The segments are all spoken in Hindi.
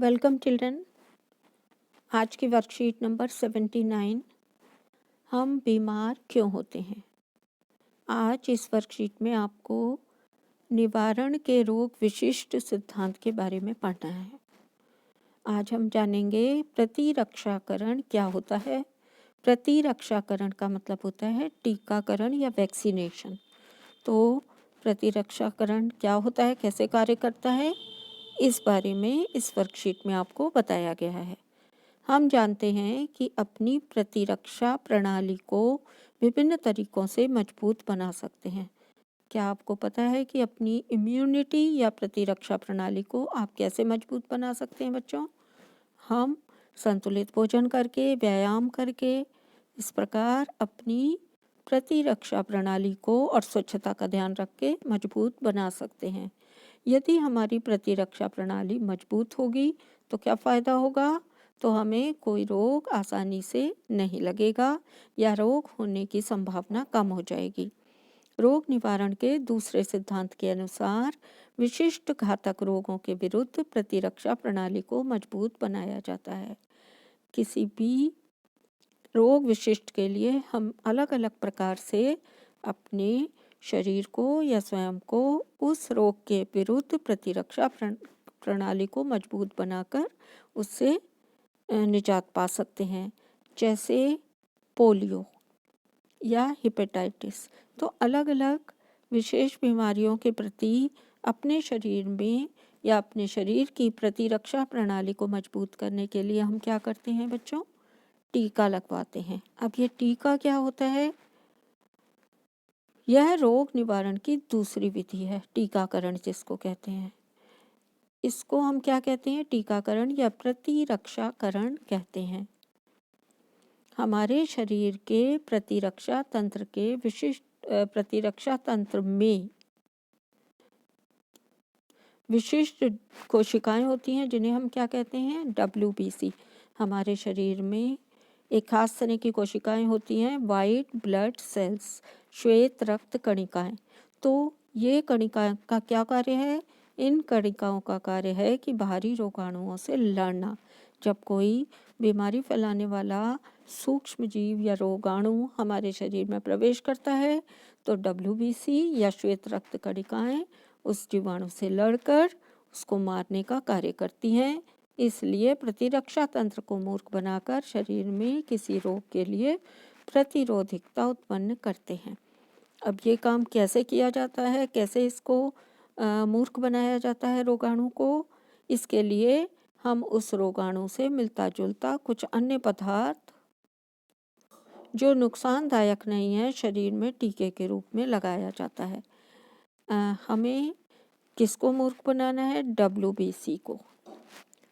Welcome children. आज की वर्कशीट नंबर 79, हम बीमार क्यों होते हैं। आज इस वर्कशीट में आपको निवारण के रोग विशिष्ट सिद्धांत के बारे में पढ़ना है। आज हम जानेंगे प्रतिरक्षाकरण क्या होता है। प्रतिरक्षाकरण का मतलब होता है टीकाकरण या वैक्सीनेशन। तो प्रतिरक्षाकरण क्या होता है, कैसे कार्य करता है, इस बारे में इस वर्कशीट में आपको बताया गया है। हम जानते हैं कि अपनी प्रतिरक्षा प्रणाली को विभिन्न तरीकों से मजबूत बना सकते हैं। क्या आपको पता है कि अपनी इम्यूनिटी या प्रतिरक्षा प्रणाली को आप कैसे मजबूत बना सकते हैं बच्चों? हम संतुलित भोजन करके, व्यायाम करके इस प्रकार अपनी प्रतिरक्षा प्रणाली को और स्वच्छता का ध्यान रख के मजबूत बना सकते हैं। यदि हमारी प्रतिरक्षा प्रणाली मजबूत होगी तो क्या फ़ायदा होगा? तो हमें कोई रोग आसानी से नहीं लगेगा या रोग होने की संभावना कम हो जाएगी। रोग निवारण के दूसरे सिद्धांत के अनुसार विशिष्ट घातक रोगों के विरुद्ध प्रतिरक्षा प्रणाली को मजबूत बनाया जाता है। किसी भी रोग विशिष्ट के लिए हम अलग अलग प्रकार से अपने शरीर को या स्वयं को उस रोग के विरुद्ध प्रतिरक्षा प्रणाली को मजबूत बनाकर उससे निजात पा सकते हैं। जैसे पोलियो या हेपेटाइटिस। तो अलग अलग विशेष बीमारियों के प्रति अपने शरीर में या अपने शरीर की प्रतिरक्षा प्रणाली को मजबूत करने के लिए हम क्या करते हैं बच्चों? टीका लगवाते हैं। अब ये टीका क्या होता है? यह रोग निवारण की दूसरी विधि है, टीकाकरण जिसको कहते हैं। इसको हम क्या कहते हैं? टीकाकरण या प्रतिरक्षाकरण कहते हैं। हमारे शरीर के प्रतिरक्षा तंत्र के विशिष्ट प्रतिरक्षा तंत्र में विशिष्ट कोशिकाएं होती हैं जिन्हें हम क्या कहते हैं? WBC। हमारे शरीर में एक खास तरह की कोशिकाएं होती हैं, वाइट ब्लड सेल्स, श्वेत रक्त कणिकाएं। तो ये कणिका का क्या कार्य है? इन कणिकाओं का कार्य है कि बाहरी रोगाणुओं से लड़ना। जब कोई बीमारी फैलाने वाला सूक्ष्म जीव या रोगाणु हमारे शरीर में प्रवेश करता है तो WBC या श्वेत रक्त कणिकाएं उस जीवाणु से लड़कर उसको मारने का कार्य करती हैं। इसलिए प्रतिरक्षा तंत्र को मूर्ख बनाकर शरीर में किसी रोग के लिए प्रतिरोधकता उत्पन्न करते हैं। अब ये काम कैसे किया जाता है, कैसे इसको मूर्ख बनाया जाता है रोगाणु को? इसके लिए हम उस रोगाणु से मिलता जुलता कुछ अन्य पदार्थ जो नुकसानदायक नहीं है शरीर में टीके के रूप में लगाया जाता है। हमें किसको मूर्ख बनाना है? WBC को,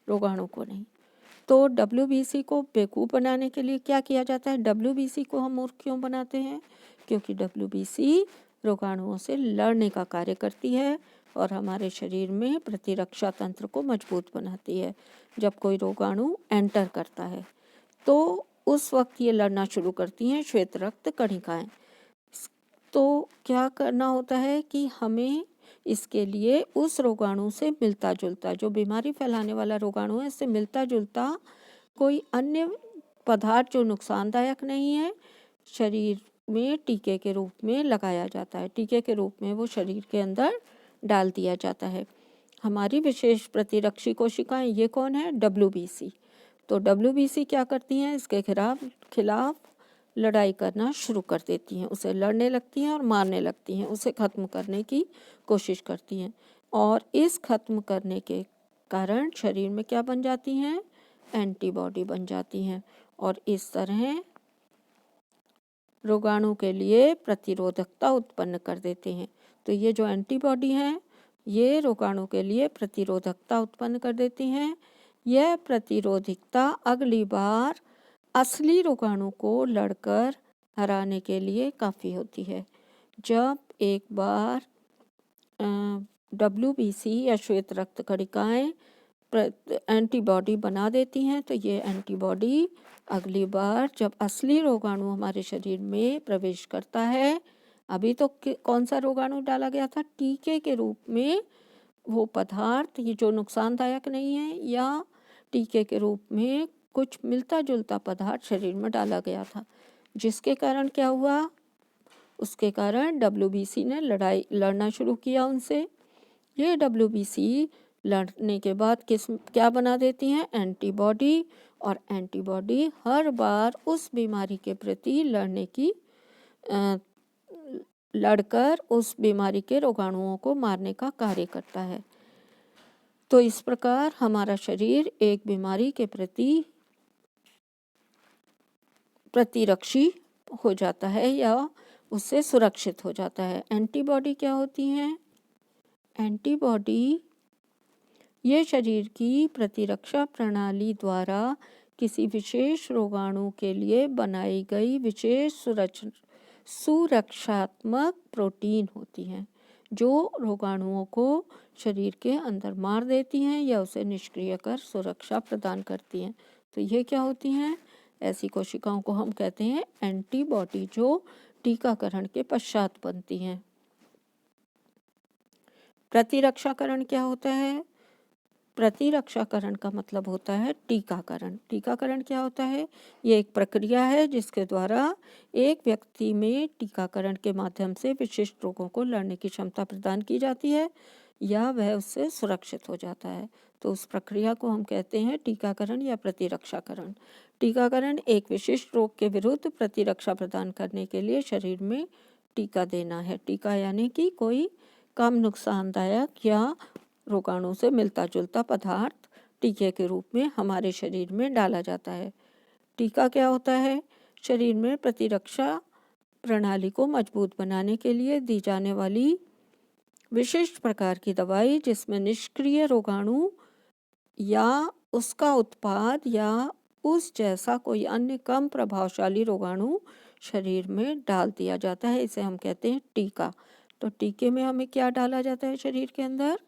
रोगाणु को नहीं। तो WBC को बेवकूफ़ बनाने के लिए क्या किया जाता है? WBC को हम मूर्ख क्यों बनाते हैं? क्योंकि WBC रोगाणुओं से लड़ने का कार्य करती है और हमारे शरीर में प्रतिरक्षा तंत्र को मजबूत बनाती है। जब कोई रोगाणु एंटर करता है तो उस वक्त ये लड़ना शुरू करती हैं श्वेत रक्त कणिकाएं। तो क्या करना होता है कि हमें इसके लिए उस रोगाणु से मिलता जुलता, जो बीमारी फैलाने वाला रोगाणु है, इससे मिलता जुलता कोई अन्य पदार्थ जो नुकसानदायक नहीं है शरीर में टीके के रूप में लगाया जाता है। टीके के रूप में वो शरीर के अंदर डाल दिया जाता है। हमारी विशेष प्रतिरक्षी कोशिकाएं ये कौन है? WBC। तो WBC क्या करती हैं? इसके खिलाफ लड़ाई करना शुरू कर देती हैं, उसे लड़ने लगती हैं और मारने लगती हैं, उसे ख़त्म करने की कोशिश करती हैं। और इस ख़त्म करने के कारण शरीर में क्या बन जाती हैं? एंटीबॉडी बन जाती हैं और इस तरह रोगाणु के लिए प्रतिरोधकता उत्पन्न कर देते हैं। तो ये जो एंटीबॉडी हैं ये रोगाणु के लिए प्रतिरोधकता उत्पन्न कर देती हैं। यह प्रतिरोधकता अगली बार असली रोगाणु को लड़कर हराने के लिए काफ़ी होती है। जब एक बार WBC या श्वेत रक्त कणिकाएं एंटीबॉडी बना देती हैं तो ये एंटीबॉडी अगली बार जब असली रोगाणु हमारे शरीर में प्रवेश करता है, अभी तो कौन सा रोगाणु डाला गया था? टीके के रूप में वो पदार्थ ये जो नुकसानदायक नहीं है या टीके के रूप में कुछ मिलता जुलता पदार्थ शरीर में डाला गया था, जिसके कारण क्या हुआ, उसके कारण WBC ने लड़ना शुरू किया उनसे। ये WBC लड़ने के बाद क्या बना देती हैं, एंटीबॉडी, और एंटीबॉडी हर बार उस बीमारी के प्रति लड़कर उस बीमारी के रोगाणुओं को मारने का कार्य करता है। तो इस प्रकार हमारा शरीर एक बीमारी के प्रति प्रतिरक्षी हो जाता है या उससे सुरक्षित हो जाता है। एंटीबॉडी क्या होती हैं? एंटीबॉडी ये शरीर की प्रतिरक्षा प्रणाली द्वारा किसी विशेष रोगाणु के लिए बनाई गई विशेष सुरक्षात्मक प्रोटीन होती हैं, जो रोगाणुओं को शरीर के अंदर मार देती हैं या उसे निष्क्रिय कर सुरक्षा प्रदान करती हैं। तो ये क्या होती हैं? ऐसी कोशिकाओं को हम कहते हैं एंटीबॉडी, जो टीकाकरण के पश्चात बनती हैं। प्रतिरक्षाकरण क्या होता है? प्रतिरक्षाकरण का मतलब होता है टीकाकरण। टीकाकरण क्या होता है? ये एक प्रक्रिया है जिसके द्वारा एक व्यक्ति में टीकाकरण के माध्यम से विशिष्ट रोगों को लड़ने की क्षमता प्रदान की जाती है या वह उससे सुरक्षित हो जाता है। तो उस प्रक्रिया को हम कहते हैं टीकाकरण या प्रतिरक्षाकरण। टीकाकरण एक विशिष्ट रोग के विरुद्ध प्रतिरक्षा प्रदान करने के लिए शरीर में टीका देना है। टीका यानी कि कोई कम नुकसानदायक या रोगाणु से मिलता जुलता पदार्थ टीके के रूप में हमारे शरीर में डाला जाता है। टीका क्या होता है? शरीर में प्रतिरक्षा प्रणाली को मजबूत बनाने के लिए दी जाने वाली विशिष्ट प्रकार की दवाई, जिसमें निष्क्रिय रोगाणु या उसका उत्पाद या उस जैसा कोई अन्य कम प्रभावशाली रोगाणु शरीर में डाल दिया जाता है। इसे हम कहते हैं टीका। तो टीके में हमें क्या डाला जाता है शरीर के अंदर?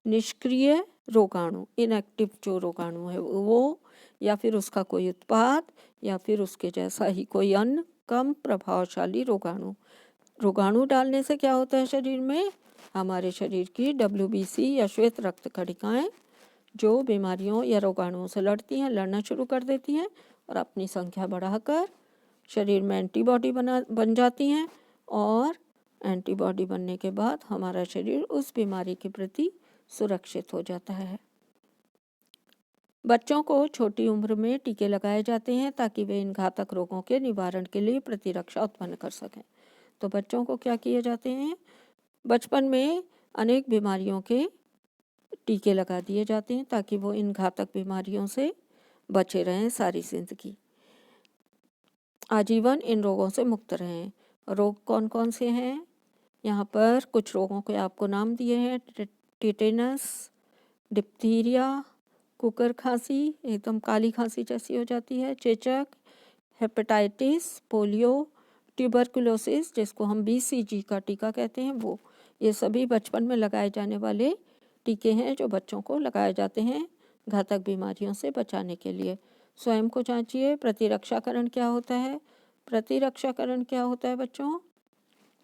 निष्क्रिय रोगाणु, इनएक्टिव जो रोगाणु है वो, या फिर उसका कोई उत्पाद, या फिर उसके जैसा ही कोई अन्य कम प्रभावशाली रोगाणु डालने से क्या होता है शरीर में? हमारे शरीर की WBC या श्वेत रक्त कणिकाएं जो बीमारियों या रोगाणुओं से लड़ना शुरू कर देती हैं और अपनी संख्या बढ़ाकर शरीर में एंटीबॉडी बन जाती हैं, और एंटीबॉडी बनने के बाद हमारा शरीर उस बीमारी के प्रति सुरक्षित हो जाता है। बच्चों को छोटी उम्र में टीके लगाए जाते हैं ताकि वे इन घातक रोगों के निवारण के लिए प्रतिरक्षा उत्पन्न कर सकें। तो बच्चों को क्या किए जाते हैं? बचपन में अनेक बीमारियों के टीके लगा दिए जाते हैं ताकि वो इन घातक बीमारियों से बचे रहें सारी जिंदगी, आजीवन इन रोगों से मुक्त रहें। रोग कौन कौन से हैं? यहाँ पर कुछ रोगों के आपको नाम दिए हैं: टिटेनस, डिप्थीरिया, कुकर खांसी, एकदम काली खांसी जैसी हो जाती है, चेचक, हेपेटाइटिस, पोलियो, ट्यूबरकुलोसिस जिसको हम BCG का टीका कहते हैं वो। ये सभी बचपन में लगाए जाने वाले टीके हैं जो बच्चों को लगाए जाते हैं घातक बीमारियों से बचाने के लिए। स्वयं को जांचिए। प्रतिरक्षाकरण क्या होता है? प्रतिरक्षाकरण क्या होता है बच्चों?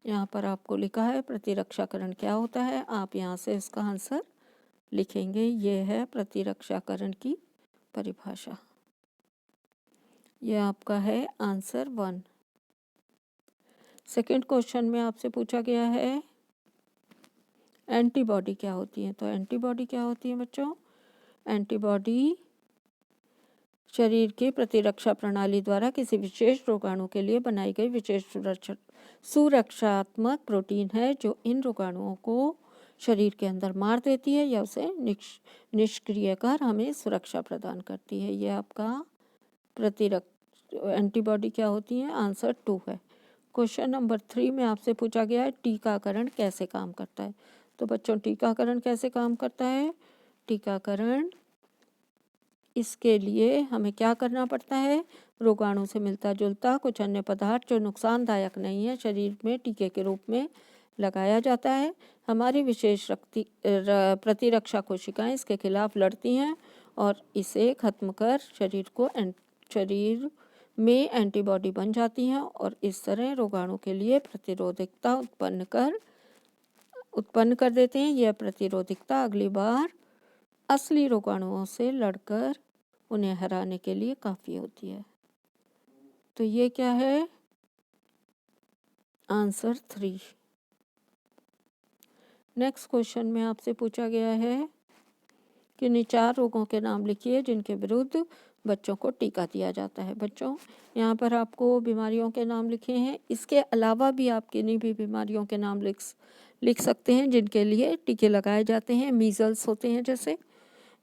यहाँ पर आपको लिखा है प्रतिरक्षाकरण क्या होता है। आप यहाँ से इसका आंसर लिखेंगे। ये है प्रतिरक्षाकरण की परिभाषा। यह आपका है आंसर 1। सेकंड क्वेश्चन में आपसे पूछा गया है एंटीबॉडी क्या होती है। तो एंटीबॉडी क्या होती है बच्चों? एंटीबॉडी शरीर की प्रतिरक्षा प्रणाली द्वारा किसी विशेष रोगाणु के लिए बनाई गई विशेष सुरक्षात्मक प्रोटीन है जो इन रोगाणुओं को शरीर के अंदर मार देती है या उसे निष्क्रिय कर हमें सुरक्षा प्रदान करती है। यह आपका एंटीबॉडी क्या होती है? आंसर 2 है। क्वेश्चन नंबर 3 में आपसे पूछा गया है टीकाकरण कैसे काम करता है। तो बच्चों टीकाकरण कैसे काम करता है? टीकाकरण, इसके लिए हमें क्या करना पड़ता है? रोगाणु से मिलता जुलता कुछ अन्य पदार्थ जो नुकसानदायक नहीं है शरीर में टीके के रूप में लगाया जाता है। हमारी विशेष प्रतिरक्षा कोशिकाएं इसके खिलाफ लड़ती हैं और इसे खत्म कर शरीर में एंटीबॉडी बन जाती हैं और इस तरह रोगाणु के लिए प्रतिरोधकता उत्पन्न कर देते हैं। यह प्रतिरोधकता अगली बार असली रोगाणुओं से लड़कर उन्हें हराने के लिए काफ़ी होती है। तो ये क्या है? आंसर 3। नेक्स्ट क्वेश्चन में आपसे पूछा गया है कि इन 4 रोगों के नाम लिखिए जिनके विरुद्ध बच्चों को टीका दिया जाता है। बच्चों, यहाँ पर आपको बीमारियों के नाम लिखे हैं। इसके अलावा भी आप किन्हीं भी बीमारियों के नाम लिख सकते हैं जिनके लिए टीके लगाए जाते हैं। मीज़ल्स होते हैं जैसे,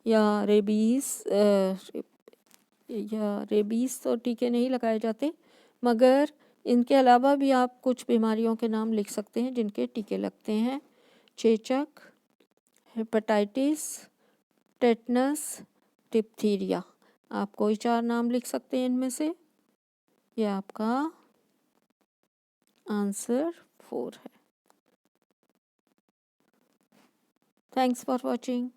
या रेबीज़ तो टीके नहीं लगाए जाते, मगर इनके अलावा भी आप कुछ बीमारियों के नाम लिख सकते हैं जिनके टीके लगते हैं। चेचक, हेपेटाइटिस, टेटनस, डिप्थीरिया। आप कोई 4 नाम लिख सकते हैं इनमें से। ये आपका आंसर 4 है। Thanks for watching.